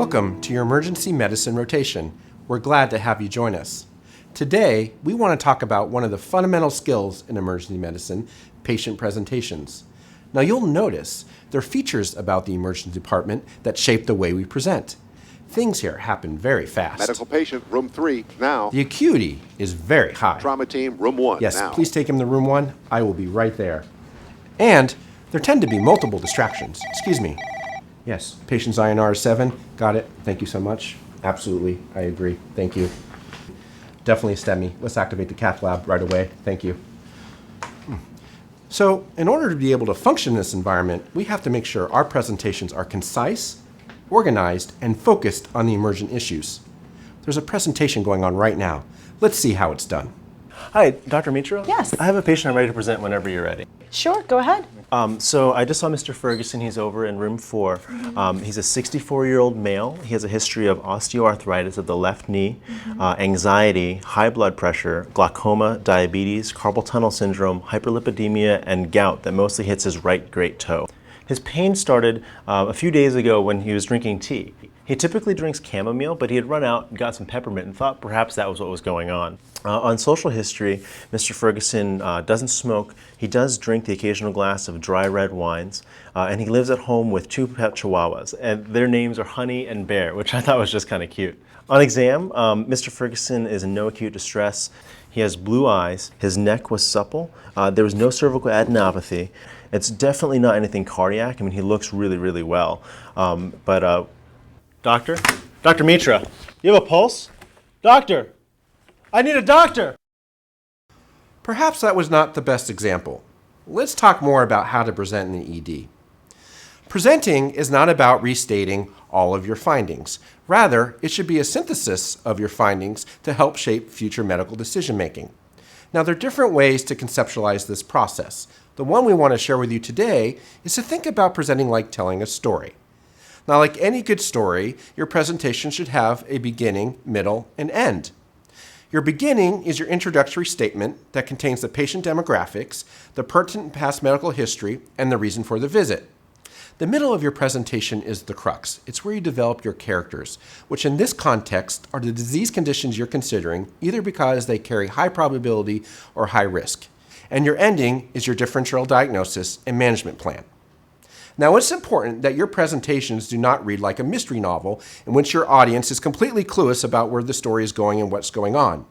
Welcome to your emergency medicine rotation. We're glad to have you join us. Today, we want to talk about one of the fundamental skills in emergency medicine, patient presentations. Now you'll notice there are features about the emergency department that shape the way we present. Things here happen very fast. Medical patient, room 3, now. The acuity is very high. Trauma team, room 1, Yes, now. please take him to room 1. I will be right there. And there tend to be multiple distractions. Excuse me. Yes, patient's INR is 7. Got it. Thank you so much. Absolutely, I agree. Thank you. Definitely a STEMI. Let's activate the cath lab right away. Thank you. So, in order to be able to function in this environment, we have to make sure our presentations are concise, organized, and focused on the emergent issues. There's a presentation going on right now. Let's see how it's done. Hi, Dr. Mitra? Yes. I have a patient I'm ready to present whenever you're ready. Sure, go ahead. So I just saw Mr. Ferguson. He's over in room 4. He's a 64-year-old male. He has a history of osteoarthritis of the left knee, anxiety, high blood pressure, glaucoma, diabetes, carpal tunnel syndrome, hyperlipidemia, and gout that mostly hits his right great toe. His pain started a few days ago when he was drinking tea. He typically drinks chamomile, but he had run out and got some peppermint and thought perhaps that was what was going on. On social history, Mr. Ferguson doesn't smoke. He does drink the occasional glass of dry red wines, and he lives at home with 2 pet chihuahuas, and their names are Honey and Bear, which I thought was just kind of cute. On exam, Mr. Ferguson is in no acute distress. He has blue eyes. His neck was supple. There was no cervical adenopathy. It's definitely not anything cardiac. I mean, he looks really, really well. Doctor? Dr. Mitra, you have a pulse? Doctor! I need a doctor! Perhaps that was not the best example. Let's talk more about how to present in the ED. Presenting is not about restating all of your findings. Rather, it should be a synthesis of your findings to help shape future medical decision making. Now, there are different ways to conceptualize this process. The one we want to share with you today is to think about presenting like telling a story. Now, like any good story, your presentation should have a beginning, middle, and end. Your beginning is your introductory statement that contains the patient demographics, the pertinent past medical history, and the reason for the visit. The middle of your presentation is the crux. It's where you develop your characters, which in this context are the disease conditions you're considering, either because they carry high probability or high risk. And your ending is your differential diagnosis and management plan. Now, it's important that your presentations do not read like a mystery novel in which your audience is completely clueless about where the story is going and what's going on.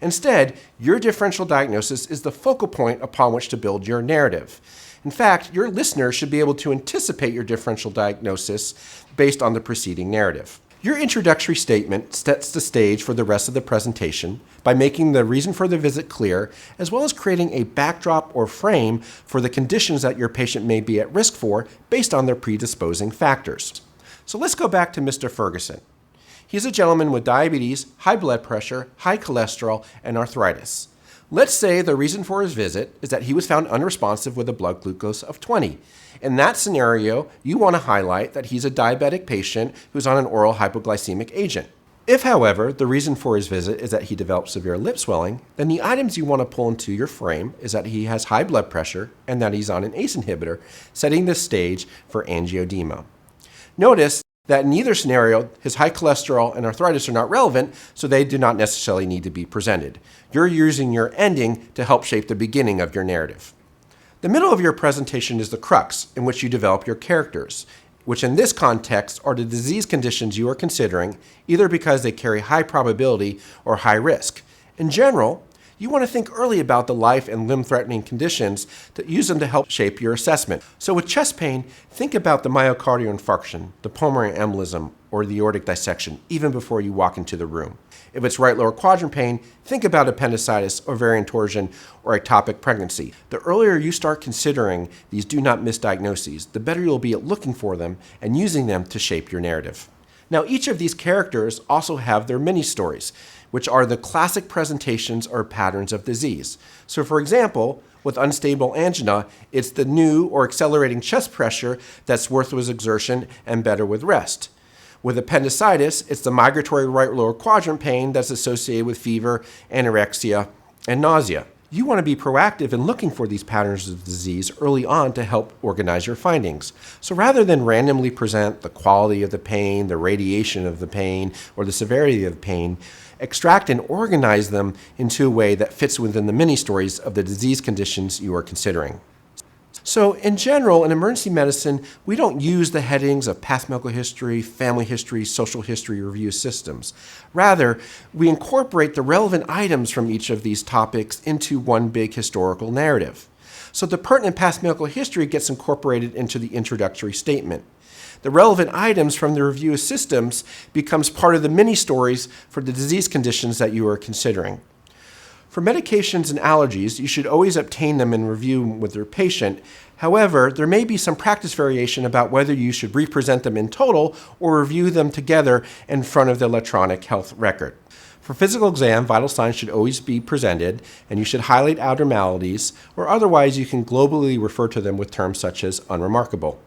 Instead, your differential diagnosis is the focal point upon which to build your narrative. In fact, your listener should be able to anticipate your differential diagnosis based on the preceding narrative. Your introductory statement sets the stage for the rest of the presentation by making the reason for the visit clear, as well as creating a backdrop or frame for the conditions that your patient may be at risk for based on their predisposing factors. So let's go back to Mr. Ferguson. He's a gentleman with diabetes, high blood pressure, high cholesterol, and arthritis. Let's say the reason for his visit is that he was found unresponsive with a blood glucose of 20. In that scenario, you want to highlight that he's a diabetic patient who's on an oral hypoglycemic agent. If, however, the reason for his visit is that he developed severe lip swelling, then the items you want to pull into your frame is that he has high blood pressure and that he's on an ACE inhibitor, setting the stage for angioedema. Notice that in either scenario, his high cholesterol and arthritis are not relevant, so they do not necessarily need to be presented. You're using your ending to help shape the beginning of your narrative. The middle of your presentation is the crux in which you develop your characters, which in this context are the disease conditions you are considering, either because they carry high probability or high risk. In general, you want to think early about the life and limb-threatening conditions that use them to help shape your assessment. So with chest pain, think about the myocardial infarction, the pulmonary embolism, or the aortic dissection, even before you walk into the room. If it's right lower quadrant pain, think about appendicitis, ovarian torsion, or ectopic pregnancy. The earlier you start considering these do not miss diagnoses, the better you'll be at looking for them and using them to shape your narrative. Now, each of these characters also have their mini stories, which are the classic presentations or patterns of disease. So for example, with unstable angina, it's the new or accelerating chest pressure that's worth with exertion and better with rest. With appendicitis, it's the migratory right lower quadrant pain that's associated with fever, anorexia, and nausea. You want to be proactive in looking for these patterns of disease early on to help organize your findings. So rather than randomly present the quality of the pain, the radiation of the pain, or the severity of the pain, extract and organize them into a way that fits within the mini-stories of the disease conditions you are considering. So in general, in emergency medicine, we don't use the headings of past medical history, family history, social history review systems. Rather, we incorporate the relevant items from each of these topics into one big historical narrative. So the pertinent past medical history gets incorporated into the introductory statement. The relevant items from the review systems becomes part of the mini-stories for the disease conditions that you are considering. For medications and allergies, you should always obtain them and review with your patient. However, there may be some practice variation about whether you should represent them in total or review them together in front of the electronic health record. For physical exam, vital signs should always be presented, and you should highlight abnormalities, or otherwise you can globally refer to them with terms such as unremarkable.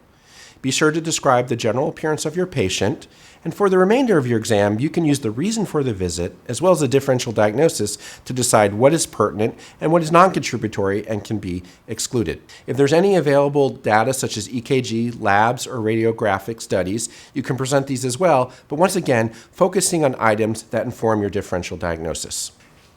Be sure to describe the general appearance of your patient, and for the remainder of your exam, you can use the reason for the visit, as well as the differential diagnosis, to decide what is pertinent and what is non-contributory and can be excluded. If there's any available data such as EKG, labs, or radiographic studies, you can present these as well, but once again, focusing on items that inform your differential diagnosis.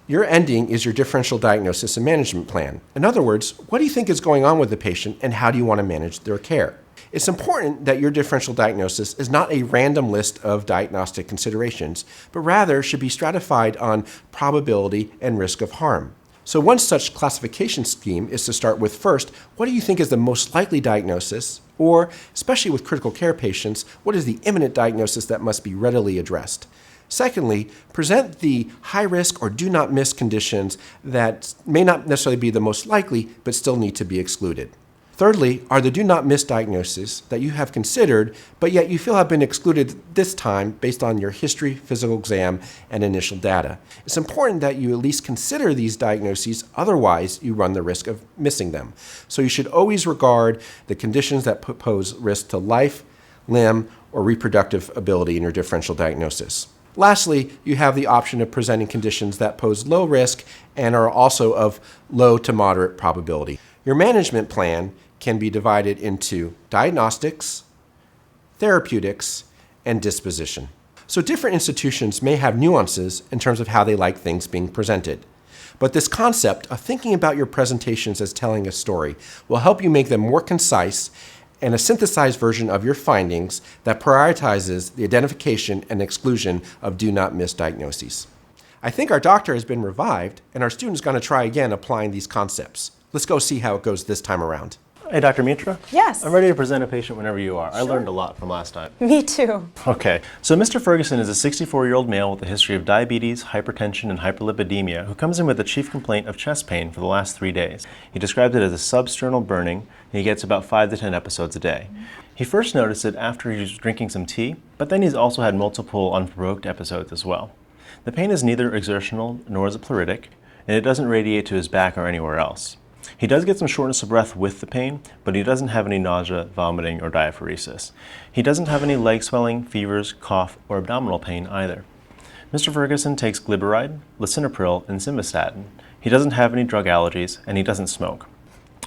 Your ending is your differential diagnosis and management plan. In other words, what do you think is going on with the patient and how do you want to manage their care? It's important that your differential diagnosis is not a random list of diagnostic considerations, but rather should be stratified on probability and risk of harm. So one such classification scheme is to start with first, what do you think is the most likely diagnosis? Or, especially with critical care patients, what is the imminent diagnosis that must be readily addressed? Secondly, present the high risk or do not miss conditions that may not necessarily be the most likely, but still need to be excluded. Thirdly, are the do not miss diagnoses that you have considered, but yet you feel have been excluded this time based on your history, physical exam, and initial data. It's important that you at least consider these diagnoses, otherwise you run the risk of missing them. So you should always regard the conditions that pose risk to life, limb, or reproductive ability in your differential diagnosis. Lastly, you have the option of presenting conditions that pose low risk and are also of low to moderate probability. Your management plan can be divided into diagnostics, therapeutics, and disposition. So different institutions may have nuances in terms of how they like things being presented. But this concept of thinking about your presentations as telling a story will help you make them more concise and a synthesized version of your findings that prioritizes the identification and exclusion of do not miss diagnoses. I think our doctor has been revived, and our student's going to try again applying these concepts. Let's go see how it goes this time around. Hey, Dr. Mitra? Yes. I'm ready to present a patient whenever you are. I learned a lot from last time. Me too. Okay, so Mr. Ferguson is a 64-year-old male with a history of diabetes, hypertension, and hyperlipidemia who comes in with a chief complaint of chest pain for the last 3 days. He described it as a substernal burning, and he gets about 5 to 10 episodes a day. He first noticed it after he was drinking some tea, but then he's also had multiple unprovoked episodes as well. The pain is neither exertional nor is it pleuritic, and it doesn't radiate to his back or anywhere else. He does get some shortness of breath with the pain, but he doesn't have any nausea, vomiting, or diaphoresis. He doesn't have any leg swelling, fevers, cough, or abdominal pain either. Mr. Ferguson takes glyburide, lisinopril, and simvastatin. He doesn't have any drug allergies, and he doesn't smoke.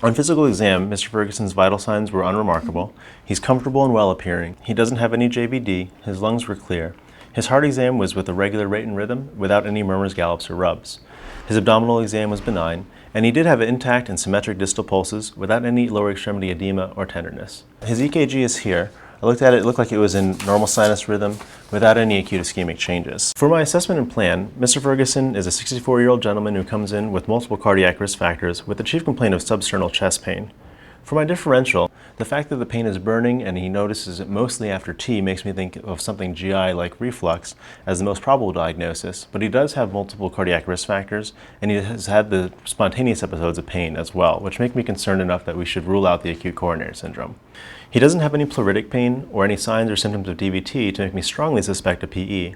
On physical exam, Mr. Ferguson's vital signs were unremarkable. He's comfortable and well-appearing. He doesn't have any JVD. His lungs were clear. His heart exam was with a regular rate and rhythm without any murmurs, gallops, or rubs. His abdominal exam was benign, and he did have intact and symmetric distal pulses without any lower extremity edema or tenderness. His EKG is here. I looked at it, it looked like it was in normal sinus rhythm without any acute ischemic changes. For my assessment and plan, Mr. Ferguson is a 64-year-old gentleman who comes in with multiple cardiac risk factors with the chief complaint of substernal chest pain. For my differential, the fact that the pain is burning and he notices it mostly after tea makes me think of something GI like reflux as the most probable diagnosis, but he does have multiple cardiac risk factors and he has had the spontaneous episodes of pain as well, which make me concerned enough that we should rule out the acute coronary syndrome. He doesn't have any pleuritic pain or any signs or symptoms of DVT to make me strongly suspect a PE.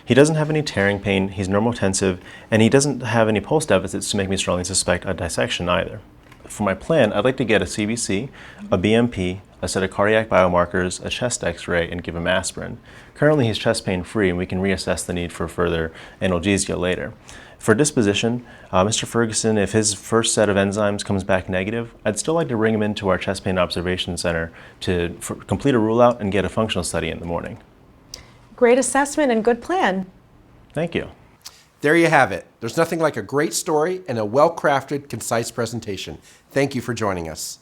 He doesn't have any tearing pain, he's normotensive, and he doesn't have any pulse deficits to make me strongly suspect a dissection either. For my plan, I'd like to get a CBC, a BMP, a set of cardiac biomarkers, a chest x-ray, and give him aspirin. Currently he's chest pain free and we can reassess the need for further analgesia later. For disposition, Mr. Ferguson, if his first set of enzymes comes back negative, I'd still like to bring him into our chest pain observation center to complete a rule out and get a functional study in the morning. Great assessment and good plan. Thank you. There you have it. There's nothing like a great story and a well-crafted, concise presentation. Thank you for joining us.